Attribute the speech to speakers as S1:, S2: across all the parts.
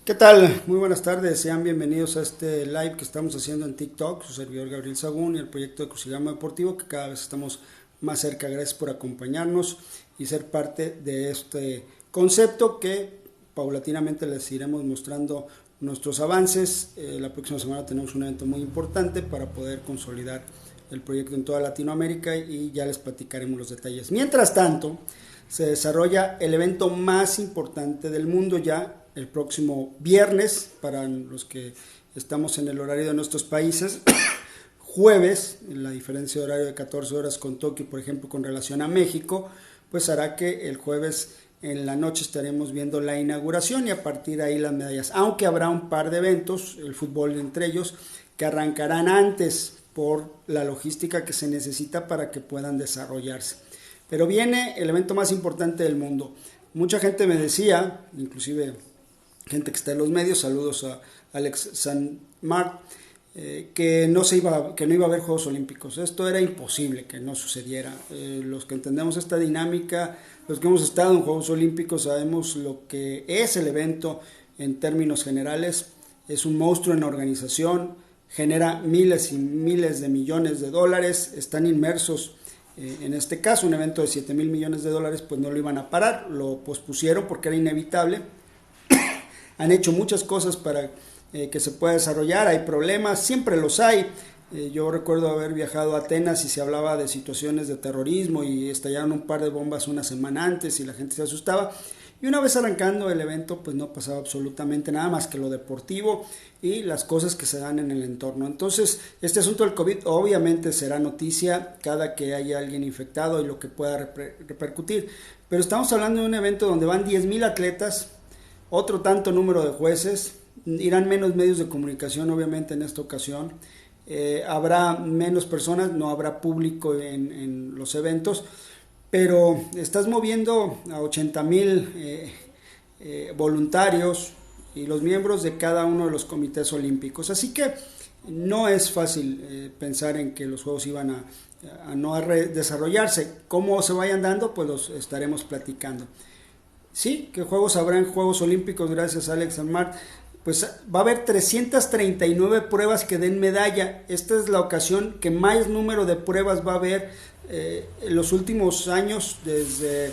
S1: ¿Qué tal? Muy buenas tardes, sean bienvenidos a este live que estamos haciendo en TikTok, su servidor Gabriel Sagún y el proyecto de Crucigrama Deportivo, que cada vez estamos más cerca. Gracias por acompañarnos y ser parte de este concepto que paulatinamente les iremos mostrando nuestros avances. La próxima semana tenemos un evento muy importante para poder consolidar el proyecto en toda Latinoamérica y ya les platicaremos los detalles. Mientras tanto, se desarrolla el evento más importante del mundo ya el próximo viernes, para los que estamos en el horario de nuestros países, jueves, en la diferencia de horario de 14 horas con Tokio, por ejemplo, con relación a México, pues hará que el jueves en la noche estaremos viendo la inauguración y a partir de ahí las medallas, aunque habrá un par de eventos, el fútbol entre ellos, que arrancarán antes por la logística que se necesita para que puedan desarrollarse. Pero viene el evento más importante del mundo. Mucha gente me decía, inclusive gente que está en los medios, saludos a Alex Sanmar, que no iba a haber Juegos Olímpicos. Esto era imposible que no sucediera. Los que entendemos esta dinámica, los que hemos estado en Juegos Olímpicos, sabemos lo que es el evento en términos generales. Es un monstruo en organización, genera miles y miles de millones de dólares, están inmersos. En este caso, un evento de 7 mil millones de dólares, pues no lo iban a parar, lo pospusieron porque era inevitable. Han hecho muchas cosas para que se pueda desarrollar, hay problemas, siempre los hay. Yo recuerdo haber viajado a Atenas y se hablaba de situaciones de terrorismo y estallaron un par de bombas una semana antes y la gente se asustaba. Y una vez arrancando el evento, pues no pasaba absolutamente nada más que lo deportivo y las cosas que se dan en el entorno. Entonces, este asunto del COVID obviamente será noticia cada que haya alguien infectado y lo que pueda repercutir. Pero estamos hablando de un evento donde van 10,000 atletas, otro tanto número de jueces, irán menos medios de comunicación obviamente en esta ocasión, habrá menos personas, no habrá público en los eventos, pero estás moviendo a 80,000 voluntarios y los miembros de cada uno de los comités olímpicos, así que no es fácil pensar en que los juegos iban a no desarrollarse. Cómo se vayan dando, pues los estaremos platicando. Sí, ¿qué juegos habrá en Juegos Olímpicos? Gracias, Alex Sanmar. Pues va a haber 339 pruebas que den medalla. Esta es la ocasión que más número de pruebas va a haber en los últimos años. Desde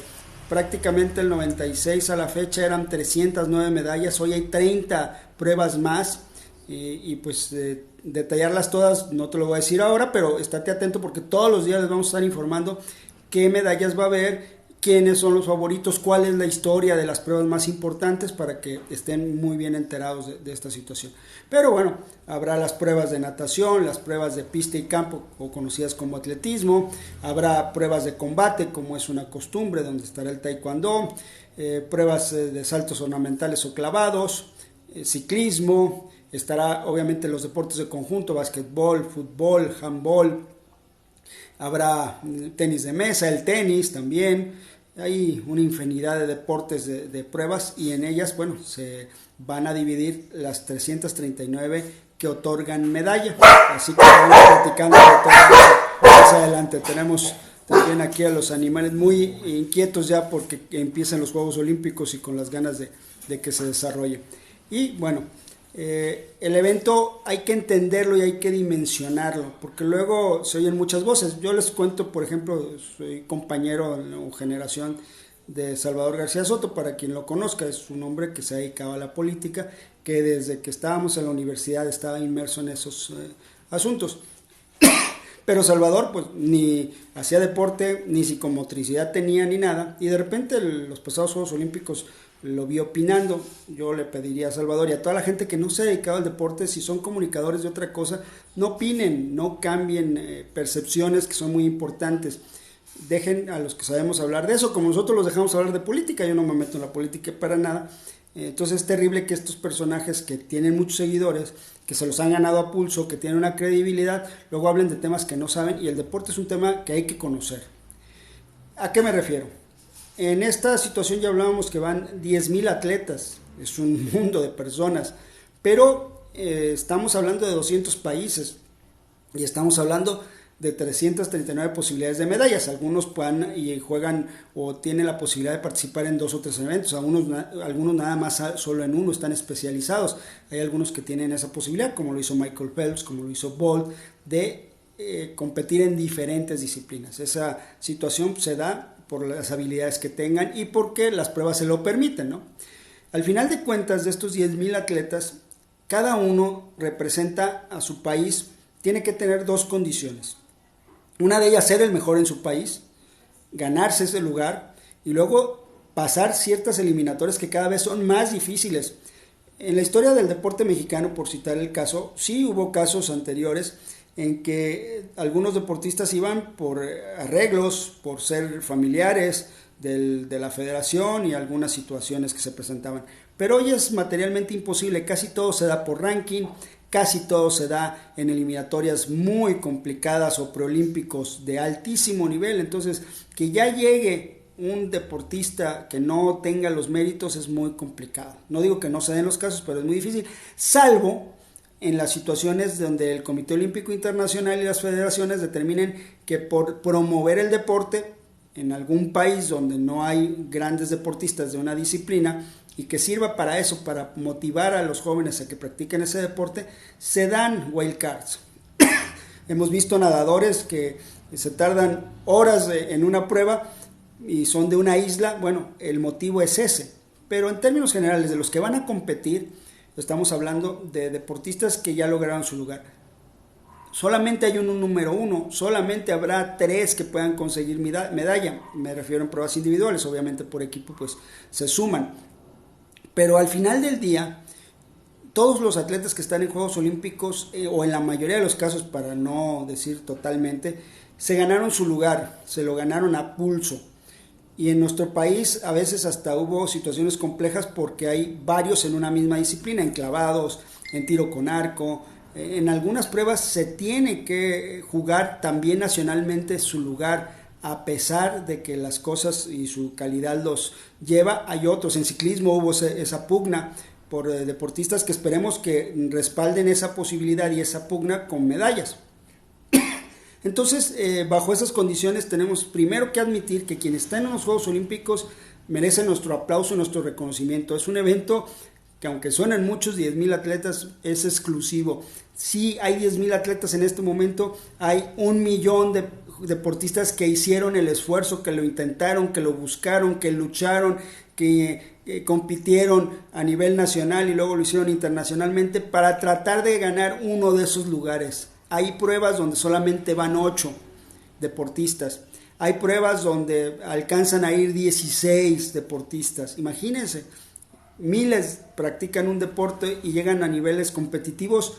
S1: prácticamente el 96 a la fecha eran 309 medallas. Hoy hay 30 pruebas más. Y pues detallarlas todas no te lo voy a decir ahora, pero estate atento porque todos los días les vamos a estar informando qué medallas va a haber, quiénes son los favoritos, cuál es la historia de las pruebas más importantes para que estén muy bien enterados de esta situación. Pero bueno, habrá las pruebas de natación, las pruebas de pista y campo o conocidas como atletismo, habrá pruebas de combate como es una costumbre donde estará el taekwondo, pruebas de saltos ornamentales o clavados, ciclismo, estará obviamente los deportes de conjunto, básquetbol, fútbol, handball, habrá tenis de mesa, el tenis también. Hay una infinidad de deportes de pruebas y en ellas, bueno, se van a dividir las 339 que otorgan medalla. Así que vamos platicando de todo más adelante. Tenemos también aquí a los animales muy inquietos ya porque empiezan los Juegos Olímpicos y con las ganas de que se desarrolle. Y bueno, el evento hay que entenderlo y hay que dimensionarlo porque luego se oyen muchas voces. Yo les cuento, por ejemplo, soy compañero o generación de Salvador García Soto, para quien lo conozca, es un hombre que se ha dedicado a la política, que desde que estábamos en la universidad estaba inmerso en esos asuntos. Pero Salvador pues ni hacía deporte, ni psicomotricidad tenía ni nada, y de repente los pasados Juegos Olímpicos lo vi opinando. Yo le pediría a Salvador y a toda la gente que no se ha dedicado al deporte, si son comunicadores de otra cosa, no opinen, no cambien percepciones que son muy importantes. Dejen a los que sabemos hablar de eso, como nosotros los dejamos hablar de política. Yo no me meto en la política para nada. Entonces es terrible que estos personajes que tienen muchos seguidores, que se los han ganado a pulso, que tienen una credibilidad, luego hablen de temas que no saben, y el deporte es un tema que hay que conocer. ¿A qué me refiero? En esta situación ya hablábamos que van 10,000 atletas, es un mundo de personas, pero estamos hablando de 200 países y estamos hablando de 339 posibilidades de medallas. Algunos puedan y juegan o tienen la posibilidad de participar en 2 o 3 eventos, algunos nada más solo en uno, están especializados. Hay algunos que tienen esa posibilidad, como lo hizo Michael Phelps, como lo hizo Bolt, de competir en diferentes disciplinas. Esa situación se da por las habilidades que tengan y porque las pruebas se lo permiten, ¿no? Al final de cuentas, de estos 10,000 atletas, cada uno representa a su país, tiene que tener 2 condiciones. Una de ellas, ser el mejor en su país, ganarse ese lugar y luego pasar ciertas eliminatorias que cada vez son más difíciles. En la historia del deporte mexicano, por citar el caso, sí hubo casos anteriores en que algunos deportistas iban por arreglos, por ser familiares de la federación y algunas situaciones que se presentaban. Pero hoy es materialmente imposible, casi todo se da por ranking, casi todo se da en eliminatorias muy complicadas o preolímpicos de altísimo nivel. Entonces, que ya llegue un deportista que no tenga los méritos es muy complicado. No digo que no se den los casos, pero es muy difícil, salvo en las situaciones donde el Comité Olímpico Internacional y las federaciones determinen que por promover el deporte en algún país donde no hay grandes deportistas de una disciplina y que sirva para eso, para motivar a los jóvenes a que practiquen ese deporte, se dan wildcards. Hemos visto nadadores que se tardan horas en una prueba y son de una isla. Bueno, el motivo es ese, pero en términos generales, de los que van a competir, estamos hablando de deportistas que ya lograron su lugar. Solamente hay un número 1, solamente habrá 3 que puedan conseguir medalla. Me refiero en pruebas individuales, obviamente por equipo pues se suman. Pero al final del día, todos los atletas que están en Juegos Olímpicos, o en la mayoría de los casos, para no decir totalmente, se ganaron su lugar, se lo ganaron a pulso. Y en nuestro país a veces hasta hubo situaciones complejas porque hay varios en una misma disciplina, en clavados, en tiro con arco. En algunas pruebas se tiene que jugar también nacionalmente su lugar, a pesar de que las cosas y su calidad los lleva. Hay otros, en ciclismo hubo esa pugna por deportistas que esperemos que respalden esa posibilidad y esa pugna con medallas. Entonces, bajo esas condiciones tenemos primero que admitir que quien está en los Juegos Olímpicos merece nuestro aplauso y nuestro reconocimiento. Es un evento que, aunque suenan muchos, 10,000 atletas, es exclusivo. Sí hay 10,000 atletas en este momento, hay 1 millón de deportistas que hicieron el esfuerzo, que lo intentaron, que lo buscaron, que lucharon, que compitieron a nivel nacional y luego lo hicieron internacionalmente para tratar de ganar uno de esos lugares. Hay pruebas donde solamente van 8 deportistas. Hay pruebas donde alcanzan a ir 16 deportistas. Imagínense, miles practican un deporte y llegan a niveles competitivos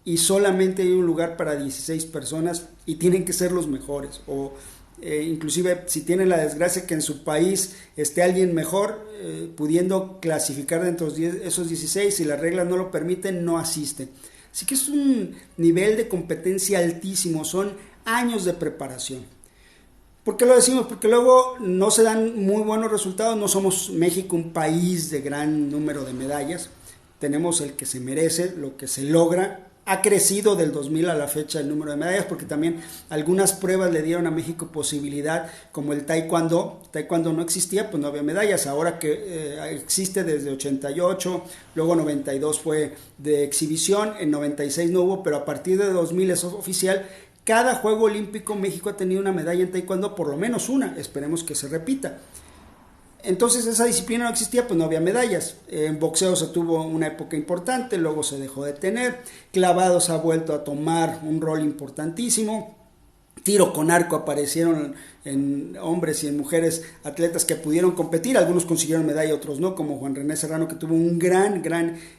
S1: y solamente hay un lugar para 16 personas y tienen que ser los mejores. O inclusive si tienen la desgracia que en su país esté alguien mejor, pudiendo clasificar dentro de esos 16, si las reglas no lo permiten, no asisten. Así que es un nivel de competencia altísimo, son años de preparación. ¿Por qué lo decimos? Porque luego no se dan muy buenos resultados. No somos México un país de gran número de medallas. Tenemos el que se merece, lo que se logra. Ha crecido del 2000 a la fecha el número de medallas porque también algunas pruebas le dieron a México posibilidad, como el taekwondo. Taekwondo no existía, pues no había medallas. Ahora que existe desde 88, luego 92 fue de exhibición, en 96 no hubo, pero a partir de 2000 es oficial. Cada Juego Olímpico México ha tenido una medalla en taekwondo, por lo menos una, esperemos que se repita. Entonces esa disciplina no existía, pues no había medallas. En boxeo se tuvo una época importante, luego se dejó de tener. Clavados ha vuelto a tomar un rol importantísimo. Tiro con arco aparecieron en hombres y en mujeres atletas que pudieron competir. Algunos consiguieron medalla, otros no, como Juan René Serrano, que tuvo un gran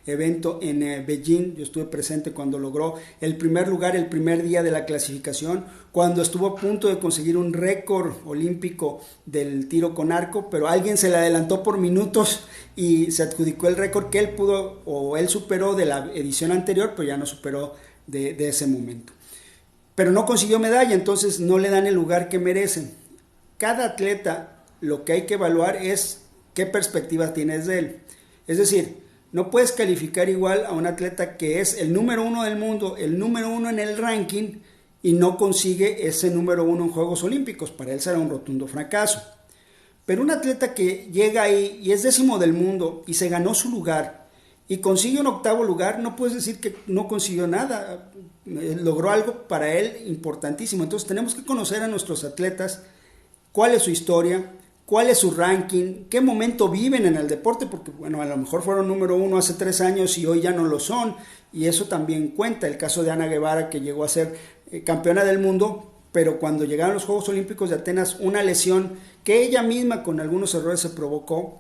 S1: evento en Beijing. Yo estuve presente cuando logró el primer lugar el primer día de la clasificación, cuando estuvo a punto de conseguir un récord olímpico del tiro con arco, pero alguien se le adelantó por minutos y se adjudicó el récord que él pudo, o él superó de la edición anterior, pero ya no superó de ese momento. Pero no consiguió medalla, entonces no le dan el lugar que merecen. Cada atleta, lo que hay que evaluar es qué perspectiva tienes de él. Es decir, no puedes calificar igual a un atleta que es el número 1 del mundo, el número 1 en el ranking, y no consigue ese número 1 en Juegos Olímpicos. Para él será un rotundo fracaso. Pero un atleta que llega ahí y es 10º del mundo y se ganó su lugar y consigue un 8º lugar, no puedes decir que no consiguió nada, logró algo para él importantísimo. Entonces tenemos que conocer a nuestros atletas, cuál es su historia, cuál es su ranking, qué momento viven en el deporte, porque bueno, a lo mejor fueron número 1 hace 3 años y hoy ya no lo son, y eso también cuenta. El caso de Ana Guevara, que llegó a ser campeona del mundo, pero cuando llegaron los Juegos Olímpicos de Atenas, una lesión que ella misma con algunos errores se provocó,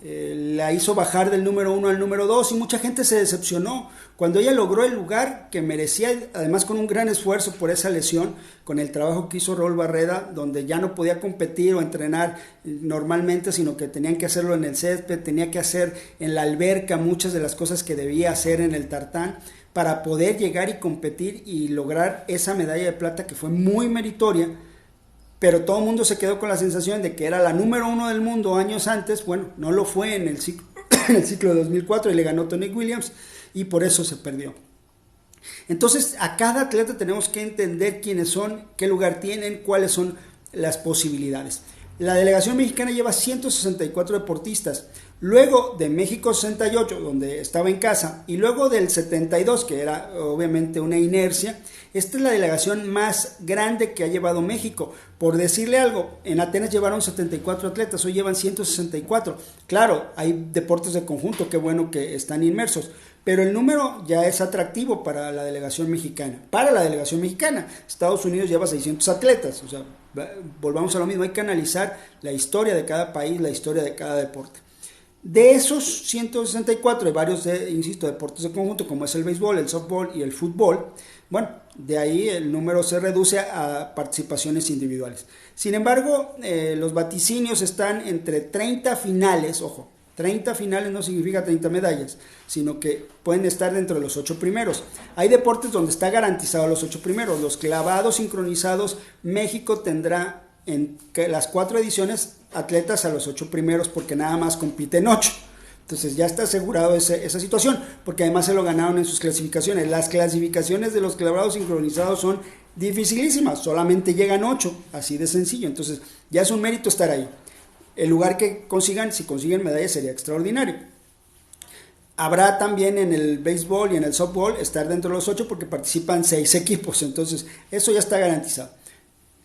S1: la hizo bajar del número 1 al número 2 y mucha gente se decepcionó cuando ella logró el lugar que merecía, además con un gran esfuerzo por esa lesión, con el trabajo que hizo Raúl Barreda, donde ya no podía competir o entrenar normalmente, sino que tenían que hacerlo en el césped, tenía que hacer en la alberca muchas de las cosas que debía hacer en el tartán para poder llegar y competir y lograr esa medalla de plata que fue muy meritoria. Pero todo el mundo se quedó con la sensación de que era la número 1 del mundo años antes. Bueno, no lo fue en el ciclo de 2004 y le ganó Tony Williams y por eso se perdió. Entonces a cada atleta tenemos que entender quiénes son, qué lugar tienen, cuáles son las posibilidades. La delegación mexicana lleva 164 deportistas, luego de México 68, donde estaba en casa, y luego del 72, que era obviamente una inercia. Esta es la delegación más grande que ha llevado México. Por decirle algo, en Atenas llevaron 74 atletas, hoy llevan 164. Claro, hay deportes de conjunto, qué bueno que están inmersos, pero el número ya es atractivo para la delegación mexicana. Estados Unidos lleva 600 atletas, o sea, volvamos a lo mismo, hay que analizar la historia de cada país, la historia de cada deporte. De esos 164 hay varios, insisto, deportes de conjunto, como es el béisbol, el softball y el fútbol. Bueno, de ahí el número se reduce a participaciones individuales. Sin embargo, los vaticinios están entre 30 finales, ojo, 30 finales no significa 30 medallas, sino que pueden estar dentro de los 8 primeros. Hay deportes donde está garantizado los 8 primeros. Los clavados sincronizados, México tendrá en las 4 ediciones atletas a los 8 primeros porque nada más compiten 8. Entonces ya está asegurado esa situación, porque además se lo ganaron en sus clasificaciones. Las clasificaciones de los clavados sincronizados son dificilísimas, solamente llegan 8, así de sencillo. Entonces ya es un mérito estar ahí. El lugar que consigan, si consiguen medallas, sería extraordinario. Habrá también en el béisbol y en el softball estar dentro de los 8 porque participan 6 equipos, entonces eso ya está garantizado.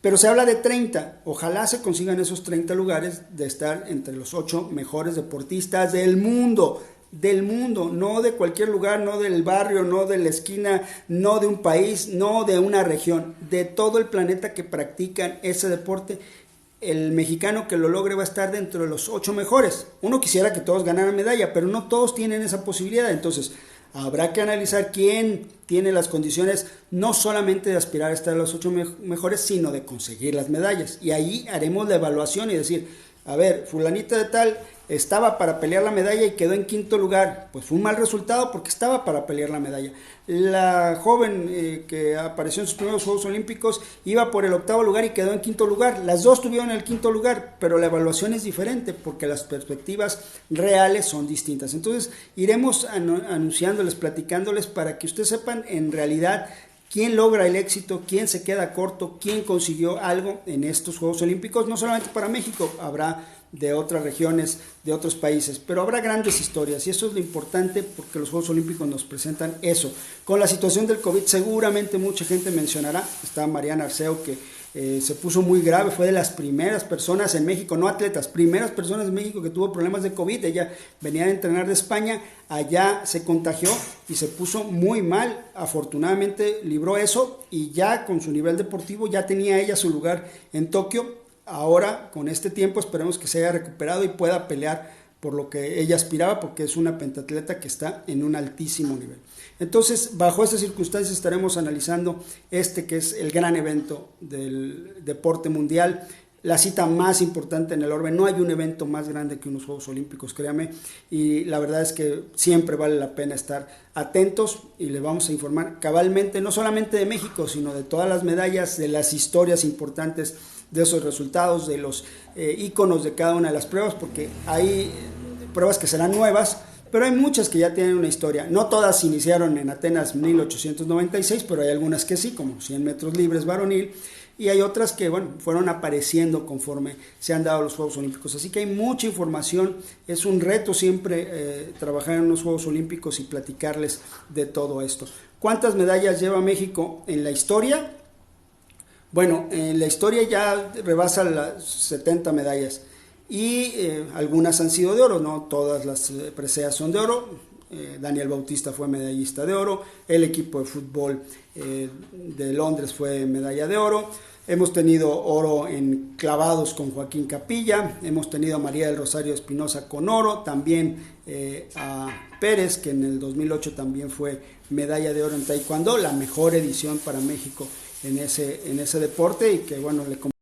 S1: Pero se habla de 30, ojalá se consigan esos 30 lugares de estar entre los 8 mejores deportistas del mundo, no de cualquier lugar, no del barrio, no de la esquina, no de un país, no de una región, de todo el planeta que practican ese deporte. El mexicano que lo logre va a estar dentro de los 8 mejores. Uno quisiera que todos ganaran medalla, pero no todos tienen esa posibilidad. Entonces habrá que analizar quién tiene las condiciones no solamente de aspirar a estar en los 8 mejores, sino de conseguir las medallas. Y ahí haremos la evaluación y decir, a ver, fulanita de tal estaba para pelear la medalla y quedó en 5º lugar. Pues fue un mal resultado porque estaba para pelear la medalla. La joven que apareció en sus primeros Juegos Olímpicos iba por el 8º lugar y quedó en 5º lugar. Las dos tuvieron el 5º lugar, pero la evaluación es diferente porque las perspectivas reales son distintas. Entonces iremos anunciándoles, platicándoles para que ustedes sepan en realidad quién logra el éxito, quién se queda corto, quién consiguió algo en estos Juegos Olímpicos, no solamente para México, habrá de otras regiones, de otros países, pero habrá grandes historias y eso es lo importante porque los Juegos Olímpicos nos presentan eso. Con la situación del COVID seguramente mucha gente mencionará, está Mariana Arceo que se puso muy grave, fue de las primeras personas en México, no atletas, primeras personas en México que tuvo problemas de COVID. Ella venía a entrenar de España, allá se contagió y se puso muy mal. Afortunadamente libró eso y ya con su nivel deportivo ya tenía ella su lugar en Tokio. Ahora con este tiempo esperemos que se haya recuperado y pueda pelear por lo que ella aspiraba, porque es una pentatleta que está en un altísimo nivel. Entonces, bajo estas circunstancias estaremos analizando que es el gran evento del deporte mundial, la cita más importante en el orbe. No hay un evento más grande que unos Juegos Olímpicos, créame, y la verdad es que siempre vale la pena estar atentos y les vamos a informar cabalmente, no solamente de México, sino de todas las medallas, de las historias importantes de esos resultados, de los íconos de cada una de las pruebas, porque hay pruebas que serán nuevas, pero hay muchas que ya tienen una historia. No todas iniciaron en Atenas 1896, pero hay algunas que sí, como 100 metros libres varonil, y hay otras que, bueno, fueron apareciendo conforme se han dado los Juegos Olímpicos. Así que hay mucha información, es un reto siempre trabajar en los Juegos Olímpicos y platicarles de todo esto. ¿Cuántas medallas lleva México en la historia? Bueno, en la historia ya rebasa las 70 medallas y algunas han sido de oro, no todas las preseas son de oro. Daniel Bautista fue medallista de oro, el equipo de fútbol de Londres fue medalla de oro, hemos tenido oro en clavados con Joaquín Capilla, hemos tenido a María del Rosario Espinosa con oro, también a Pérez, que en el 2008 también fue medalla de oro en taekwondo, la mejor edición para México en ese deporte, y que bueno, le